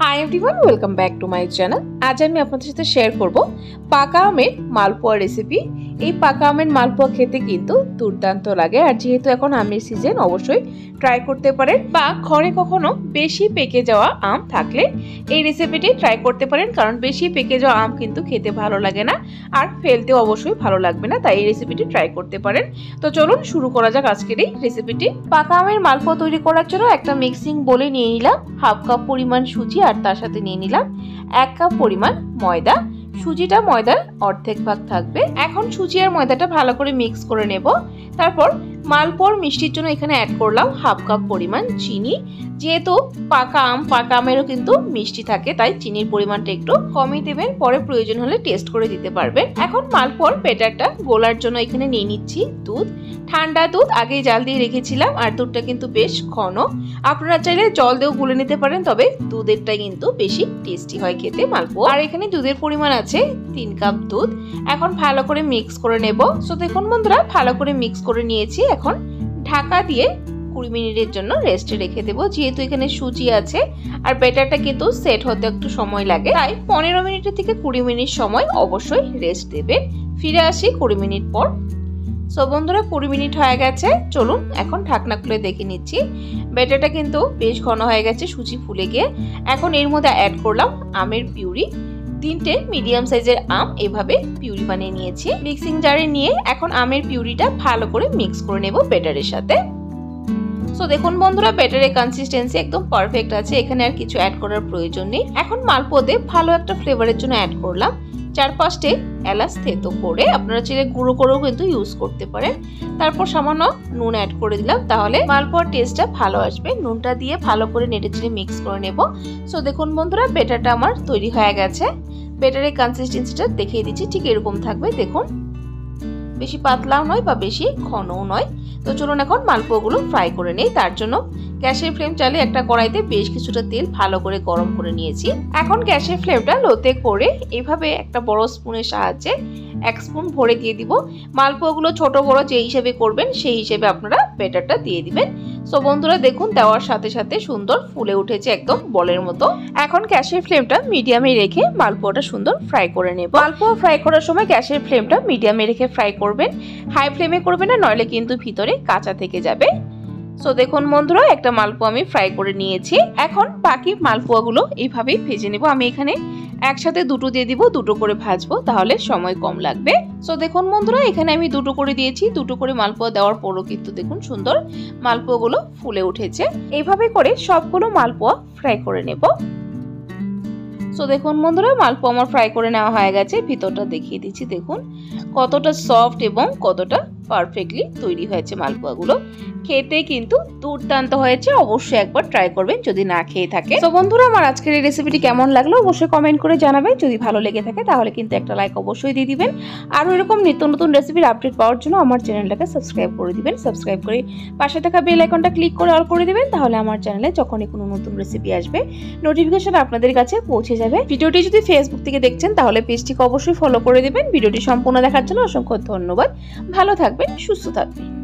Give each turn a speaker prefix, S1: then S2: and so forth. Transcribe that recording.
S1: High everyone welcome back to my channel. आज আমি আপনাদের সাথে শেয়ার করব পাকা আমের মালপোয়া রেসিপি। এই পাকা আমের মালপোয়া খেতে কিন্তু দুর্দান্ত লাগে, আর যেহেতু এখন আমের সিজন অবশ্যই ট্রাই করতে পারেন, বা ঘরে কখনো বেশি পেকে যাওয়া আম থাকলে এই রেসিপিটি ট্রাই করতে পারেন, কারণ বেশি পেকে যাওয়া আম কিন্তু খেতে ভালো লাগে না আর ফেলতেও অবশ্যই ভালো লাগবে না, তাই এই রেসিপিটি ট্রাই করতে পারেন। তো চলুন শুরু করা যাক আজকের এই রেসিপিটি। পাকা আমের মালপোয়া তৈরি করার জন্য একটা মিক্সিং বোলে নিয়ে নিলাম হাফ কাপ পরিমাণ সুজি, আর তার সাথে নিয়ে নিলাম 1 কাপ পরিমাণ ময়দা। সুজিটা ময়দার অর্ধেক ভাগ থাকবে। এখন সুজি আর ময়দাটা ভালো করে মিক্স করে নেব। তারপর মালপোয়ার মিষ্টির জন্য এখানে অ্যাড করলাম হাফ কাপ পরিমাণ চিনি। যেহেতু পাকা আমেরও কিন্তু মিষ্টি থাকে, তাই চিনির পরিমাণটা একটু কমই দেবেন, পরে প্রয়োজন হলে টেস্ট করে দিতে পারবেন। এখন মালপোয়ার ব্যাটারটা গোলার জন্য এখানে নিয়ে নিচ্ছি দুধ। ঠান্ডা দুধ আগেই জাল দিয়ে রেখেছিলাম, আর দুধটা কিন্তু বেশ ঘন। আপনারা চাইলে জল দিয়েও গুলে নিতে পারেন, তবে দুধেরটা কিন্তু বেশি টেস্টি হয় খেতে মালপোয়া। আর এখানে দুধের পরিমাণ আছে 3 কাপ দুধ। এখন ভালো করে মিক্স করে নেব। সো দেখুন বন্ধুরা, ভালো করে মিক্স করে নিয়েছি। এখন ঢাকা দিয়ে 20 মিনিটের জন্য রেস্টে রেখে দেবো। যেহেতু এখানে সুজি আছে আর ব্যাটারটা কিন্তু সেট হতে একটু সময় লাগে, তাই 15 মিনিটের থেকে 20 মিনিট সময় অবশ্যই রেস্ট দেবেন। ফিরে আসি 20 মিনিট পর। সো বন্ধুরা, 20 মিনিট হয়ে গেছে। চলুন এখন ঢাকনা খুলে দেখে নিচ্ছি। ব্যাটারটা কিন্তু বেশ ঘন হয়ে গেছে, সুজি ফুলে গিয়ে। এখন এর মধ্যে অ্যাড করলাম আমের পিউরি। 3টে মিডিয়াম সাইজের আম এভাবে পিউরি বানিয়ে নিয়েছি মিক্সিং জারে নিয়ে। এখন আমের পিউরিটা ভালো করে মিক্স করে নেব ব্যাটারের সাথে। সো দেখুন বন্ধুরা, ব্যাটারের কনসিস্টেন্সি একদম পারফেক্ট আছে, এখানে আর কিছু অ্যাড করার প্রয়োজন নেই। এখন মালপোয়াতে ভালো একটা ফ্লেভারের জন্য অ্যাড করলাম 4-5টে এলাচ থেতো করে, আপনারা চাইলে গুঁড়ো করেও কিন্তু ইউজ করতে পারেন। তারপর সামান্য নুন অ্যাড করে দিলাম, তাহলে মালপোয়ার টেস্টটা ভালো আসবে। নুনটা দিয়ে ভালো করে নেড়েচেড়ে মিক্স করে নেব। সো দেখুন বন্ধুরা, ব্যাটারটা আমার তৈরি হয়ে গেছে। ব্যাটারের কনসিস্টেন্সিটা দেখিয়ে দিচ্ছি, ঠিক এরকম থাকবে। দেখুন, বেশি পাতলাও নয় বা বেশি ঘনও নয়। তো চলুন এখন মালপোয়াগুলো ফ্রাই করে নেই। তার জন্য গ্যাসের ফ্লেম চালিয়ে একটা কড়াইতে বেশ কিছুটা তেল ভালো করে গরম করে নিয়েছি। এখন গ্যাসের ফ্লেমটা লোতে করে এভাবে একটা বড় স্পুনের সাহায্যে 1 স্পুন ভরে দিয়ে দিব। মালপোয়াগুলো ছোট বড় যে হিসেবে করবেন সেই হিসেবে আপনারা ব্যাটারটা দিয়ে দিবেন। সো বন্ধুরা দেখুন, দেওয়ার সাথে সাথে সুন্দর ফুলে উঠেছে একদম বলের মতো। এখন গ্যাসের ফ্লেমটা মিডিয়ামে রেখে মালপোয়াটা সুন্দর ফ্রাই করে নেব। মালপোয়া ফ্রাই করার সময় গ্যাসের ফ্লেমটা মিডিয়ামে রেখে ফ্রাই করবেন, হাই ফ্লেমে করবেন না, নইলে কিন্তু ভিতরে কাঁচা থেকে যাবে। সো দেখুন বন্ধুরা, একটা মালপোয়া আমি ফ্রাই করে নিয়েছি। এখন বাকি মালপোয়াগুলো এইভাবেই ভেজে নেব। আমি এখানে একসাথে দুটো দিয়ে দিব, দুটো করে ভাজবো, তাহলে সময় কম লাগবে। সো দেখুন বন্ধুরা, এখানে আমি দুটো করে দিয়েছি। দুটো করে মালপোয়া দেওয়ার পরও কিন্তু দেখুন সুন্দর মালপোয়াগুলো ফুলে উঠেছে। এইভাবে করে সবগুলো মালপোয়া ফ্রাই করে নেব। সো দেখুন বন্ধুরা, মালপোয়া আমার ফ্রাই করে নেওয়া হয়ে গেছে। ভিতরটা দেখিয়ে দিচ্ছি, দেখুন কতটা সফট এবং কতটা পারফেক্টলি তৈরি হয়েছে মালপোয়াগুলো। খেতে কিন্তু দুর্দান্ত হয়েছে, অবশ্যই একবার ট্রাই করবেন যদি না খেয়ে থাকে। তো বন্ধুরা, আমার আজকের এই রেসিপিটি কেমন লাগলো অবশ্যই কমেন্ট করে জানাবেন। যদি ভালো লেগে থাকে তাহলে কিন্তু একটা লাইক অবশ্যই দিয়ে দিবেন। আর এরকম নিত্য নতুন রেসিপির আপডেট পাওয়ার জন্য আমার চ্যানেলটাকে সাবস্ক্রাইব করে দিবেন। সাবস্ক্রাইব করে পাশে থাকা বেল আইকনটা ক্লিক করে অল করে দিবেন, তাহলে আমার চ্যানেলে যখনই কোনো নতুন রেসিপি আসবে নোটিফিকেশন আপনাদের কাছে পৌঁছে যাবে। ভিডিওটি যদি ফেসবুক থেকে দেখছেন তাহলে পেজটিকে অবশ্যই ফলো করে দিবেন। ভিডিওটি সম্পূর্ণ দেখার জন্য অসংখ্য ধন্যবাদ। ভালো থাকবেন, সুস্থ থাকবেন।